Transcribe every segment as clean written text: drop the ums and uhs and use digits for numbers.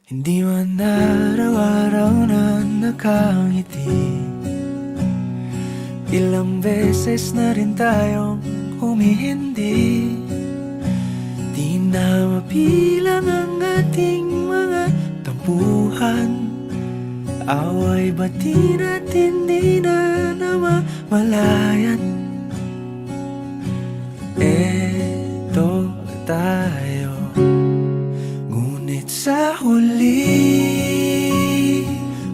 Hindi man araw-araw na nakangiti. Ilang beses na rin tayong humihindi. Di na mabilang ang ating mga tampuhan. Away bati natin di na namamalayan. Eto tayo, ngunit sa huli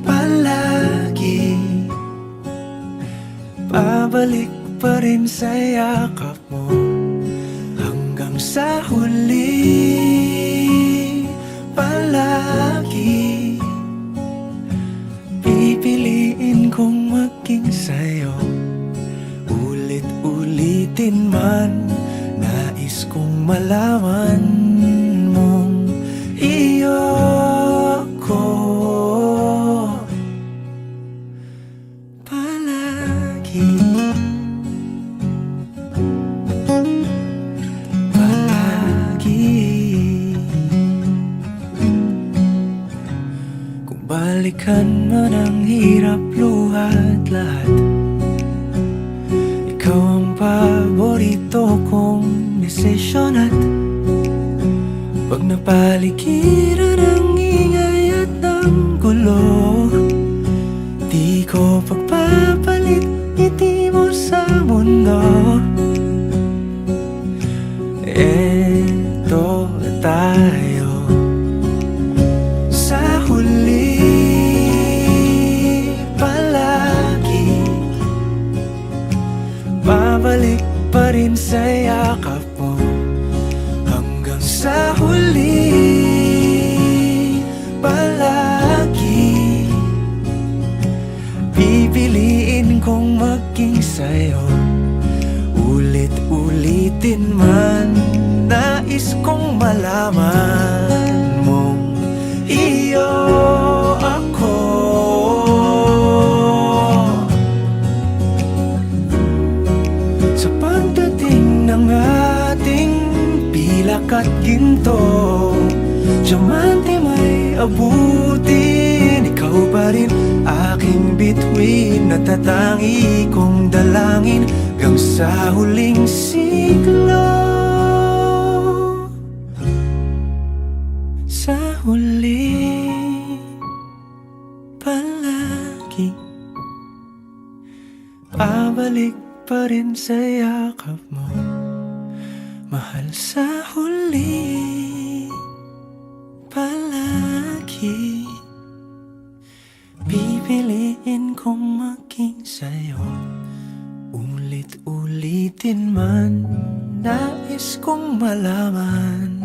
palagi babalik pa rin sa yakap mo. Hanggang sa huli palagi pipiliin kong maging sa'yo. Ulit-ulitin man, nais kong malaman mong iyo ko palagi. Palagi. Kung balikan man ang hirap, luha at lahat, ikaw ang paborito kong desisyon. At pag napaligiran ang ingay at ang gulo, di ko pagpapalit ngiti mo sa mundo. Eto tayo, sa huli palagi babalik pa rin sa yakap mo. Hanggang sa huli palagi pipiliin kong maging sa'yo. Ulit-ulitin man, nais kong malaman mong iyo ako. Sa pagdating ng ating pilak at ginto, diamante may abutin, ikaw pa rin aking bituin. Natatangi kong dalangin hanggang sa huling siglo. Sa huli palagi babalik pa rin sa yakap mo, mahal. Sa huli palagi pipiliin kong maging sa'yo. Ulit-ulitin man, nais kong malaman